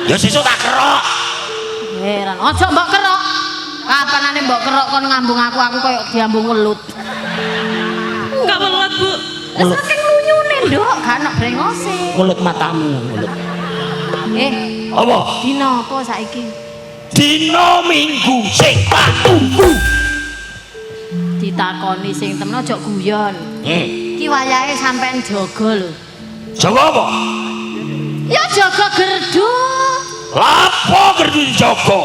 Ya sesuk tak kerok. Heran. Ojo mbok kerok. Kapanane mbok kerok kon ngambung aku koyo diambung welut. Enggak welut, Bu. Lah saking lunyune, Nduk, gak ono brengose. Mulut matamu, mulut. Apa? Dina apa saiki? Dina Minggu sing patunggu. Ditakoni sing temen aja guyon. Ki wayahe sampean jaga lho. Jaga apa? Ya jaga gerdu. Lapo gerdu dijaga?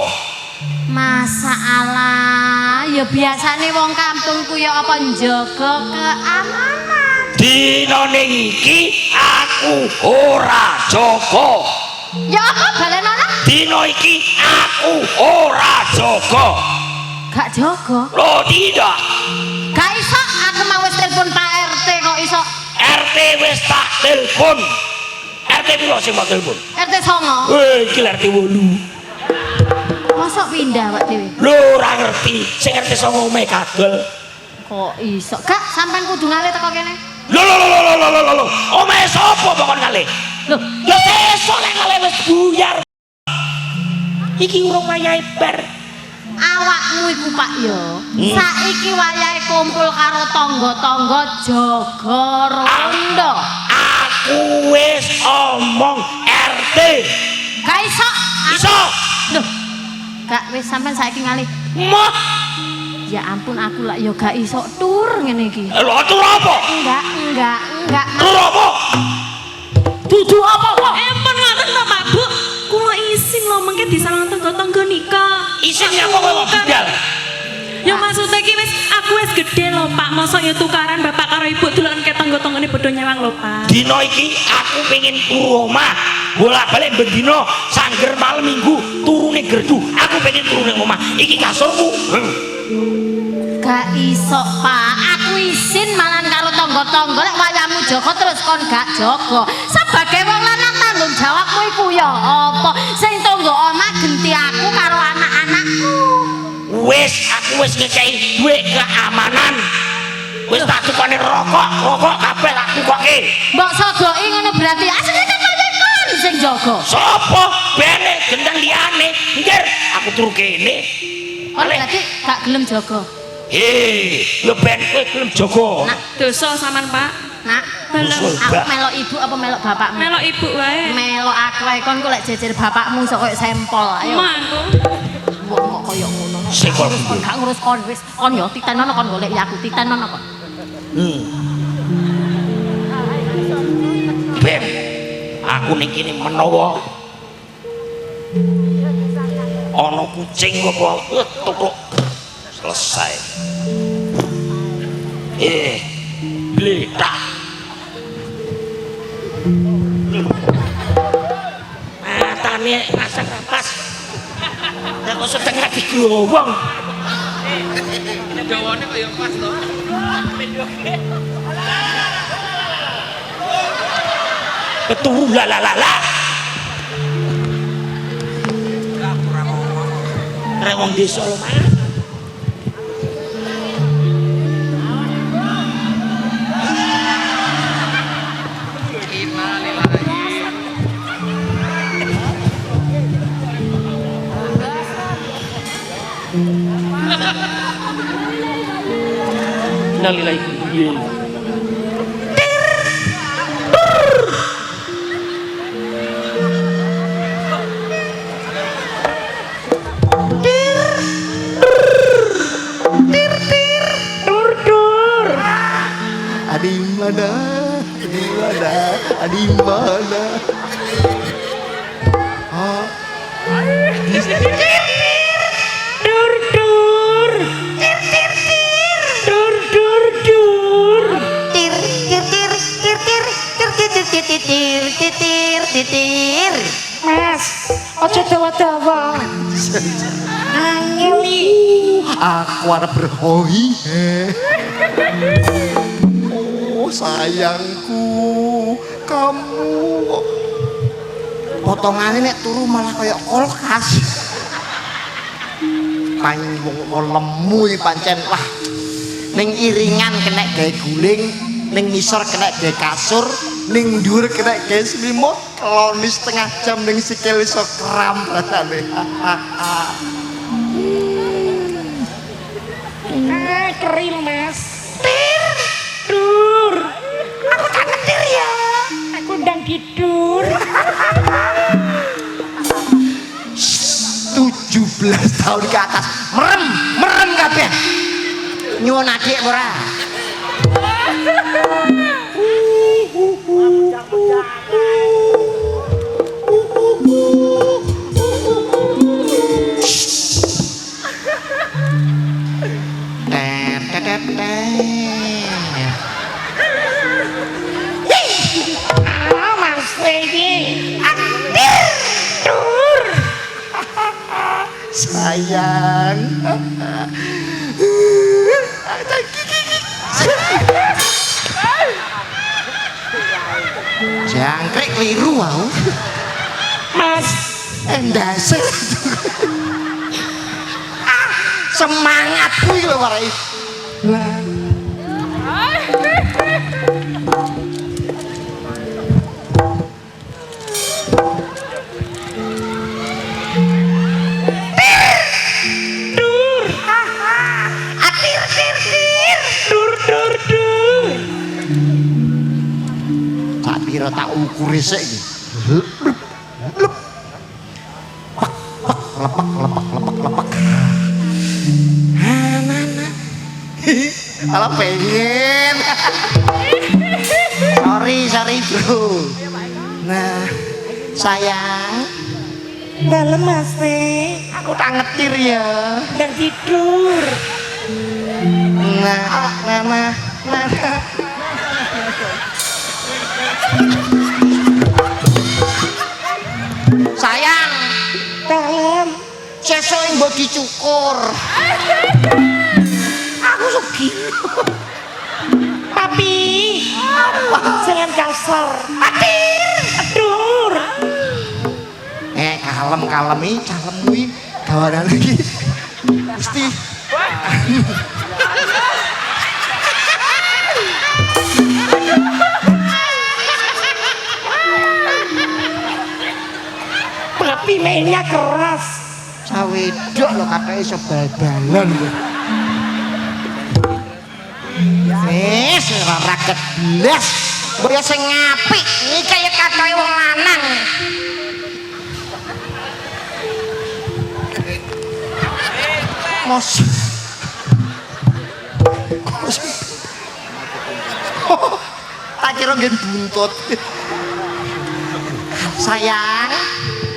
Masalah ya biasane wong kampung ku ya apa njaga keamanan. Dina ning iki aku ora jaga. Ya apa balenana? Dina iki aku ora jaga. Gak jaga. Loh tidak. Gak iso aku mau wis telepon Pak RT kok iso. RT wis tak telepon. RT piro sing tak telepon? RT 9. Iki RT 8. Mosok pindah Pak dhewe. Lho ora ngerti, sing RT 9 omahe kagel. Kok iso? Gak sampean kudu ngalih teko kene. Lho. Omahe sapa pokon ngalih? Lho, Ya sesuk nek ngalih wis buyar. Iki urung wayahe bar. awakmu iku Pak ya. Saiki wayahe kumpul karo tangga-tangga jaga rondo. Aku wis omong RT. Gak iso. Iso. Loh. Gak wis sampean saiki ngalih. Mah. Ya ampun aku lah ya gak iso tur ngene iki. Lho tur apa? Enggak. Tur apa? Dudu apa kok? Empun ngoten to, Pak Bu. Kula isin lho mengke disalang tangga-tangga nikah. Isin apa kowe budal? Ya maksudnya ki wis aku wis gede lho, Pak. Mosok ya tukaran bapak karo ibu dolanan ke tangga-tanggane padha nyewang lho, Pak. Dino iki aku pengen turu omah. Bolak-balik bendino sangger malam minggu turune gerdu. Aku pengen turu ning omah. Iki kasurmu. Gak iso Pak, aku isin malan karo tangga-tangga lek wayamu jaga terus kon gak jaga. Sebagai wong lanang tanggung jawabmu iku ya apa? Sing tangga omah genti aku karo anak-anakku. Wis aku wis ngekei duit keamanan. Wis tak tukane rokok kabeh tak tukoke. Mbok sodoki ngono berarti asline kan kon sing jaga. Sopo bene gendang liyane. Nggih, aku turu kene. Kon berarti gak gelem jaga. Yo ben kowe gelem jaga. Nak, Dosa sampean, Pak. nak, Usul, aku Mbak. melok ibu apa melok bapakmu? Melok ibu wae. Melok aku wae kon lek jejer bapakmu sok koyo sampel. Ayo. Mangko. Mbok koyo ngono. Sampel Kon piye? gak ngurus kon wis. Kon yo titenono kon golek aku titenono kon. Ben, aku ning kene menawa ana kucing apa tutuk selesai. Bletak. Matane asang rapas. Nek kok setengah diglowong. Dawane kaya pas to. Keturu la. Rek wong desa lho, Mas. Innalillahi wa inna ilaihi. Adimana? Mas, ojo dawa-dawa. Angel. aku arep berhoi. Oh sayangku, kamu Potongane nek turu malah kaya kulkas. Paling wong lemu iki pancen wah. Ning iringan kena gawe guling, ning ngisor kena gawe kasur, ning dhuwur kena gawe selimut, keloni setengah jam ning sikil iso kram rasane. Keril mas dur aku tak ngetir ya aku ndang tidur 17 tahun ke atas merem kabeh nyuwun adik ora mas Regi dur sayang jangkrik keliru wau mas endase semangat kuwi lho warai tak pira tak ukur resik iki lepek ala pengen sorry bro nah sayang dalam mas aku tak ngetir ya dan tidur nah sayang dalam sesuk ing mbok dicukur aku sugih papi jangan kasar adur kalem calem kuwi gawanan iki mesti papi mainnya keras sawedok lho katanya iso bal-balan lho wis ora kedlas mbok sing ngapik iki kaya katoke wong lanang mos tak kira ngen buntut sayang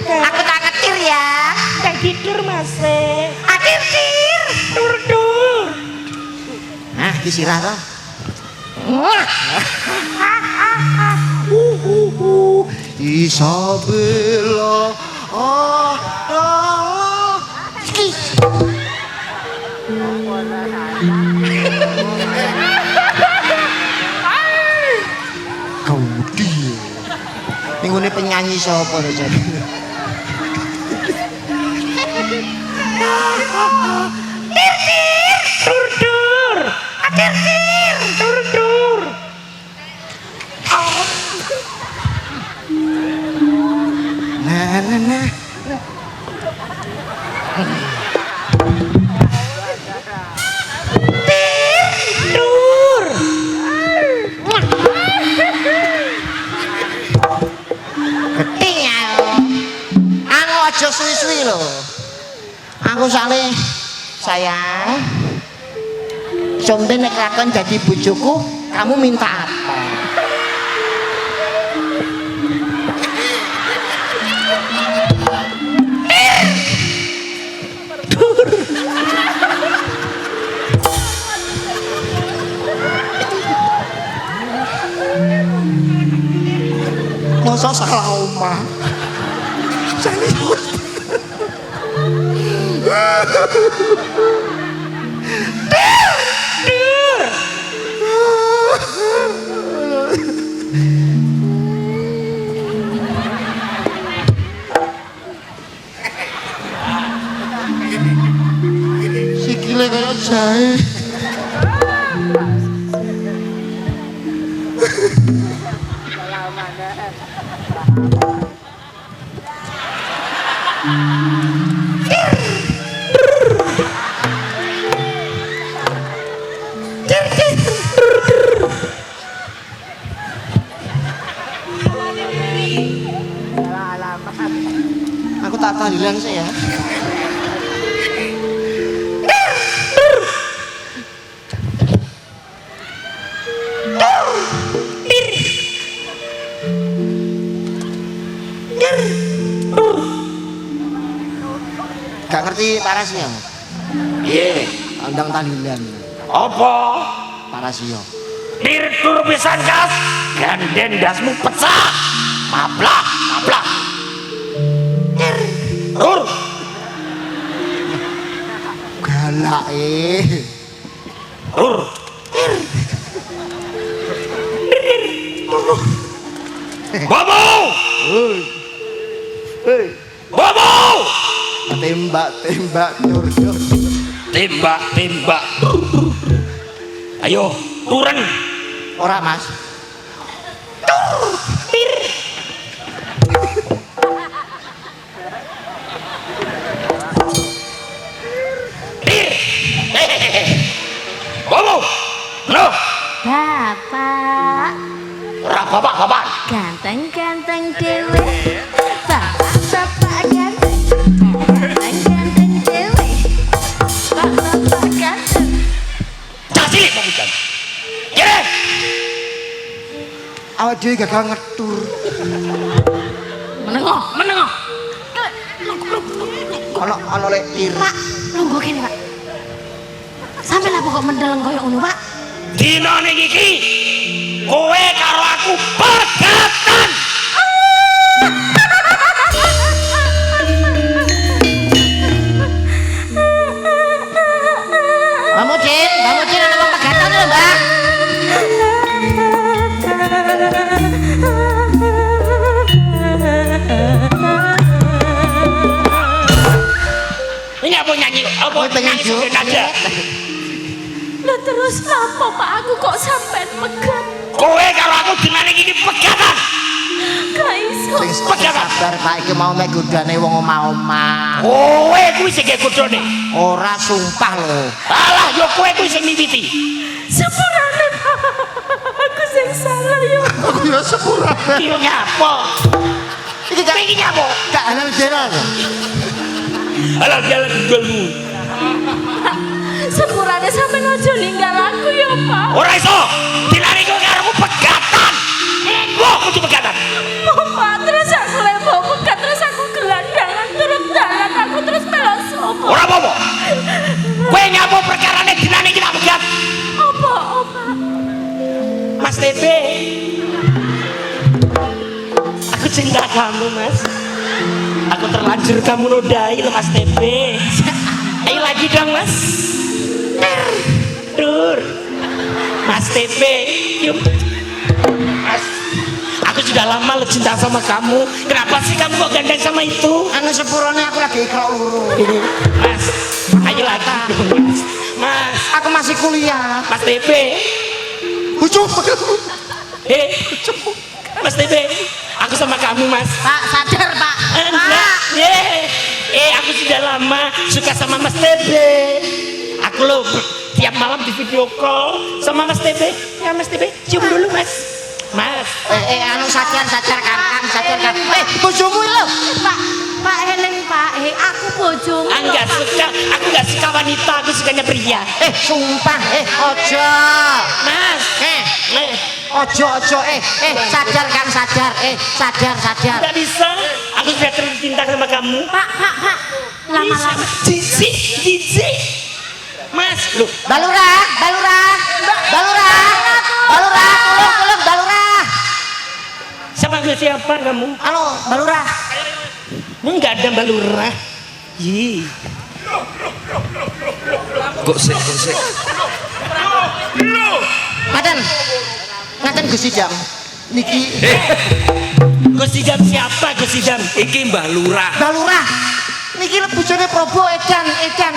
aku tak ngetir ya dan tidur mas atir dur nah disirah toh Isabella kau dia ini penyanyi siapa nih jadi dur nah dur geting ya anu aja suwi-suwi lho aku sale sayang somben nek lakon jadi bojoku kamu minta apa masa salah omah sikile kaya jahe. Aku tak tahlilan sih ya. Gak ngerti parasnya. Iya. Andang tahlilan. Apa? Parasio. Dir pisan gas, ganden dasmu pecah. Mablak, mablak. Dur. Galak Dur. Bobo! Bobo! Tembak dur. Tembak, tembak. Ayo, turun. Ora Mas. Bobo! No! Bapak Ora bapak-bapak. ganteng-ganteng dewe. Bapak ganteng. Ganteng-ganteng dewe. Bapak ganteng. Cah cilik pembukaan. Kiri. Awak dhewe gagal ngetur. Menengok, menengok. Ono lek tir. Pak, lungguh kene, Pak. Sampai lah pokok mendeleng koyo ngono, Pak. Dino ning iki kowe karo aku pegatan. Mbak Mucin ana wong pegatan lho, Mbak. Ini apa nyanyi? Apa pengen nyanyi joget aja? Lah terus apa, Pak? Aku kok sampean megat? Kowe karo aku dino ning iki pegatan. Gak iso. Sing sabar Pak iki mau mek godane wong omah-omah. Kowe kuwi sing godhone. Ora sumpah lho. Alah yo kowe kuwi sing miwiti. Sepurane, Pak. Aku sing salah yo. Aku ya sepurane. Iki nyapa? Iki gak Iki nyapa? gak halal jeral. Alah jalan golmu. Sepurane sampean aja ninggal aku ya, Pak. Ora iso. Dino iki karo aku pegatan. Mbok kudu pegatan. Pak, terus aku lebo pegat, terus aku gelandangan turun dalan, aku terus melok sopo. Ora apa-apa. Kowe nyapa perkarane dino iki tak pegat. Apa, Pak? Mas TB. Aku cinta kamu, Mas. Aku terlanjur kamu nodai lo, Mas TB. Ayo lagi dong, Mas. Dur. Mas TB. Yuk. Mas. Aku sudah lama lo cinta sama kamu. Kenapa sih kamu kok gandeng sama itu? Anu sepurane aku lagi ikrok luru. Mas. Ayo lagi dong, Mas. Mas. Aku masih kuliah. Mas TB. Ucup. Mas TB. Aku sama kamu, Mas. Pak, sadar, Pak. Enggak, aku sudah lama suka sama Mas TB. Aku lo tiap malam di video call sama Mas TB. Ya Mas TB, cium dulu Mas. Mas. Anu sadar Kang, sadar Kang. Bojomu lho. Pak Helen, Pak. Aku bojomu. Enggak suka, aku enggak suka wanita, aku sukanya pria. Sumpah, ojo. Mas. Ojo, sadar Kang, sadar. Sadar. Enggak bisa. Aku sudah terlalu cinta sama kamu. Pak. Lama-lama. Cici. Mas, loh. Balurah. Tolong Balurah. Sama gue siapa kamu? Halo, Balurah. Enggak ada Mbak Lurah. Yi. Gosek. Ngaten Gusti Jam. Niki Gus Idam siapa Gus Idam? Iki Mbah Lurah. Balurah. Niki bojone Probo Edan. Edan.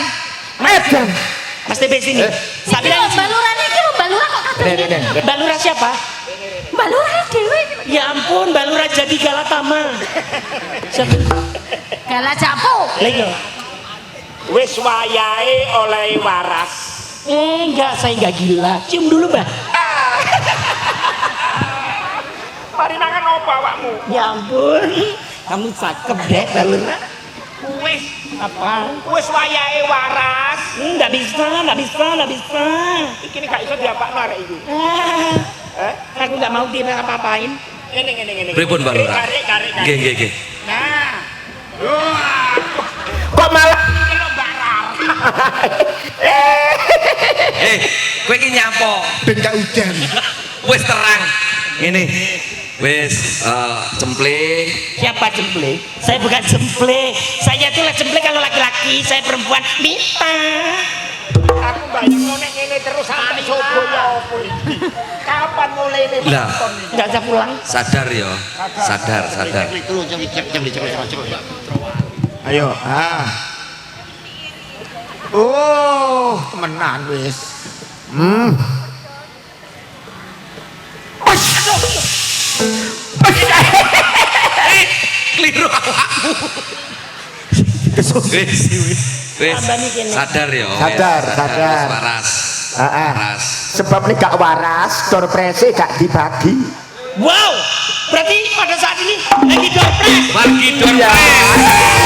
Mas TB sini. Iki lho baluran iki lho balura kok kadang. Mbak Lurah siapa? Balura dhewe. Ya ampun, Mbak Lurah jadi Galatama. Siapa? Gala japu. Lah iya. Wis wayahe oleh waras. Enggak, saya enggak gila. Cium dulu, Mbak. Mari mangan apa awakmu? Ya ampun. Kamu cakep deh, Mbak Lurah. Wis Apa? wis wayahe waras. Enggak bisa, enggak bisa, enggak bisa. Iki gak iso diapakno arek iki. Aku enggak mau apa-apain. Ngene. Pripun Mbak Lurah? Garik. Nggih, nggih, nggih. Nah. Wah. Kok malah Iki lho barar. Kowe iki nyapa? Ben gak udan. Wis terang. Ini wis cemple. Siapa jemble? Saya bukan jemble. Saya itulah jemble kalau laki-laki, saya perempuan. Mita. Aku bayangno nek ngene terus sampe sobo ya opo iki. Kapan mulai ini? Lah, Enggak usah pulang. sadar ya. Sadar. Ayo, Oh, temenan wis. Keliru awakmu. Wis. Tambani kene. Sadar ya. Sadar. Wis waras. Waras. sebab ini gak waras door prese gak dibagi. Wow, berarti pada saat ini lagi dorpres. Margi Dorpres.